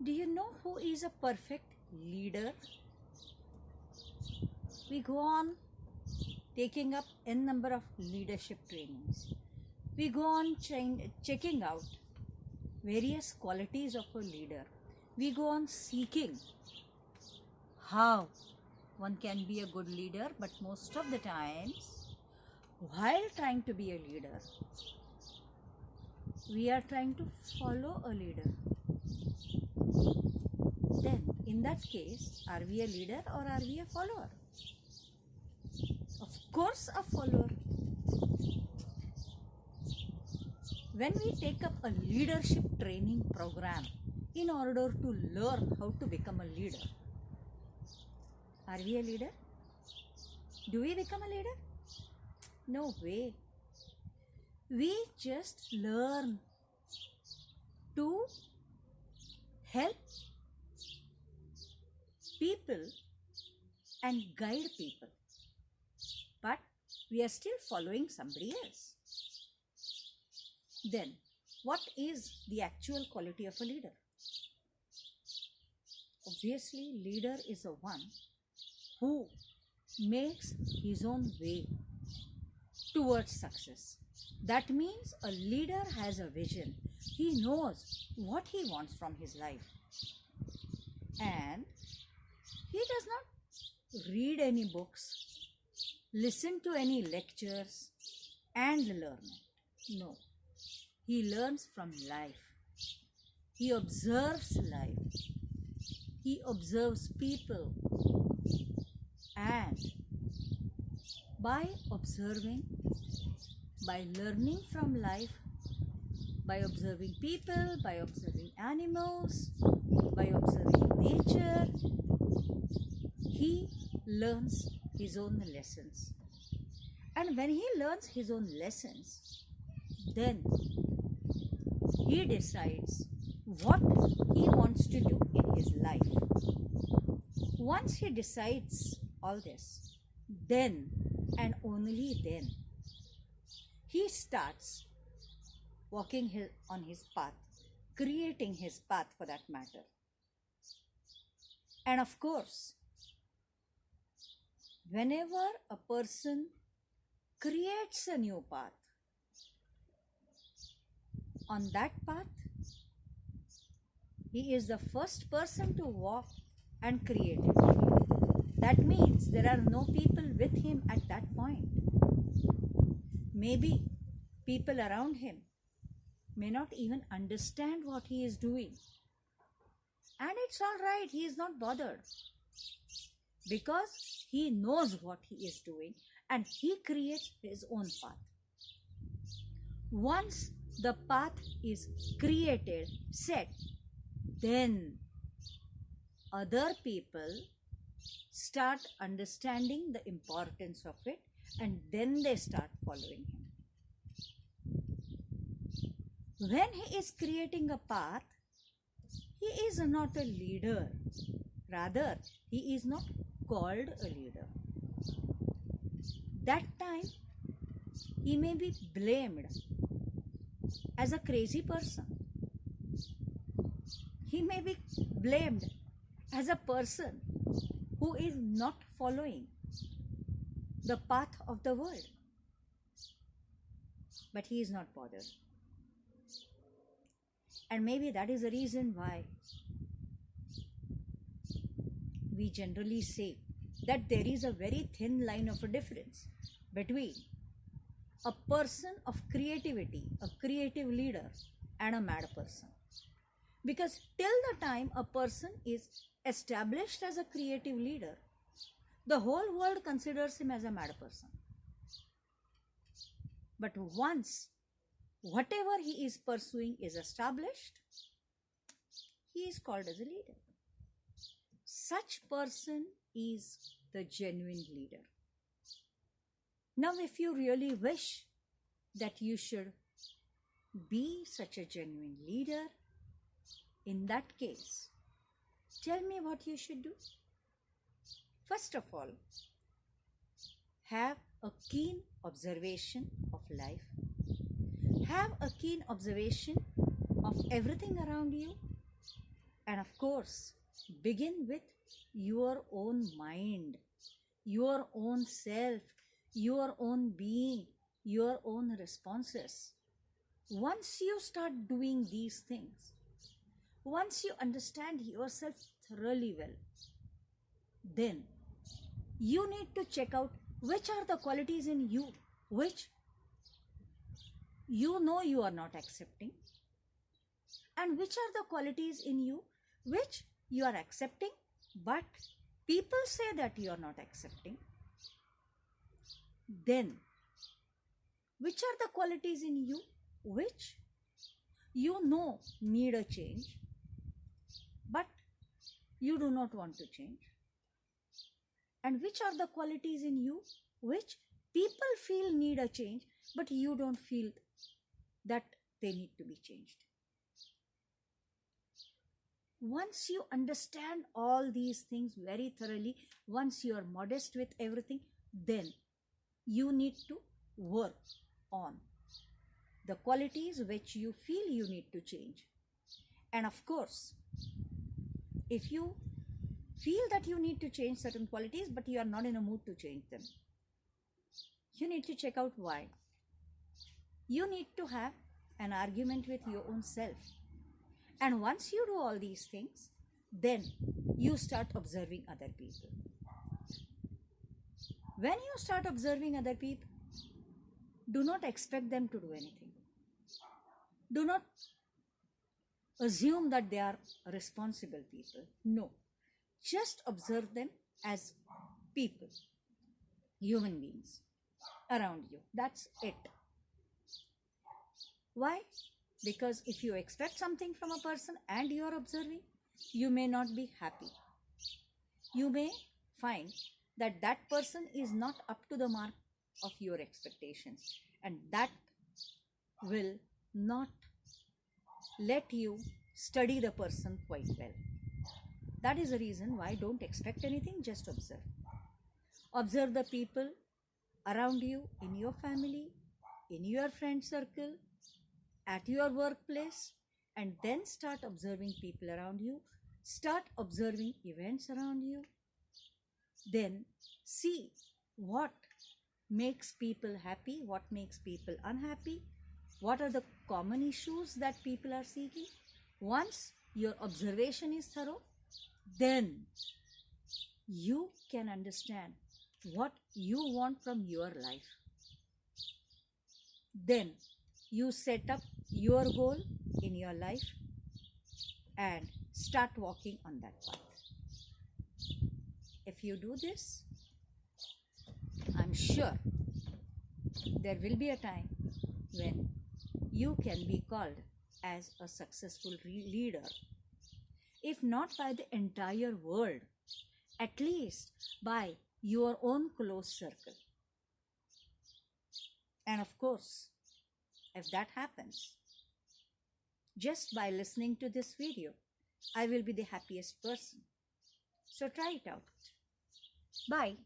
Do you know who is a perfect leader? We go on taking up n number of leadership trainings. We go on checking out various qualities of a leader. We go on seeking how one can be a good leader, but most of the times, while trying to be a leader, we are trying to follow a leader. Then, in that case, are we a leader or are we a follower? Of course, a follower. When we take up a leadership training program in order to learn how to become a leader, are we a leader? Do we become a leader? No way. We just learn to help people and guide people, but we are still following somebody else. Then, what is the actual quality of a leader? Obviously, leader is the one who makes his own way towards success. That means a leader has a vision. He knows what he wants from his life. And he does not read any books, listen to any lectures, and learn it. No. He learns from life. He observes life. He observes people. And by observing, by learning from life, by observing people, by observing animals, by observing nature, he learns his own lessons. And when he learns his own lessons, then he decides what he wants to do in his life. Once he decides all this, then and only then he starts walking on his path, creating his path for that matter. And of course, whenever a person creates a new path, on that path, he is the first person to walk and create it. That means there are no people with him at that point. Maybe people around him may not even understand what he is doing. And it's all right, he is not bothered, because he knows what he is doing and he creates his own path. Once the path is created, set, then other people start understanding the importance of it, and then they start following him. When he is creating a path, he is not a leader. Rather, he is not called a leader. That time, he may be blamed as a crazy person. He may be blamed as a person who is not following the path of the world. But he is not bothered. And maybe that is the reason why we generally say that there is a very thin line of a difference between a person of creativity, a creative leader, and a mad person. Because till the time a person is established as a creative leader, the whole world considers him as a mad person. But once whatever he is pursuing is established, he is called as a leader. Such person is the genuine leader. Now, if you really wish that you should be such a genuine leader, in that case, tell me what you should do. First of all, have a keen observation of life. Have a keen observation of everything around you. And of course, begin with your own mind, your own self, your own being, your own responses. Once you start doing these things, once you understand yourself thoroughly well, then you need to check out which are the qualities in you which you know you are not accepting, and which are the qualities in you which you are accepting but people say that you are not accepting. Then which are the qualities in you which you know need a change but you do not want to change, and which are the qualities in you which people feel need a change but you don't feel that they need to be changed. Once you understand all these things very thoroughly, once you are modest with everything, then you need to work on the qualities which you feel you need to change. And of course, if you feel that you need to change certain qualities but you are not in a mood to change them, you need to check out why. You need to have an argument with your own self. And once you do all these things, then you start observing other people. When you start observing other people, do not expect them to do anything. Do not assume that they are responsible people. No. Just observe them as people, human beings around you. That's it. Why? Because if you expect something from a person and you are observing, you may not be happy. You may find that that person is not up to the mark of your expectations, and that will not let you study the person quite well. That is the reason why don't expect anything, just observe. Observe the people around you, in your family, in your friend circle, at your workplace, and then start observing people around you. Start observing events around you. Then see what makes people happy, what makes people unhappy, what are the common issues that people are seeking. Once your observation is thorough, then you can understand what you want from your life. Then you set up your goal in your life and start walking on that path. If you do this, I'm sure there will be a time when you can be called as a successful leader, if not by the entire world, at least by your own close circle. And of course, if that happens, just by listening to this video, I will be the happiest person. So try it out. Bye.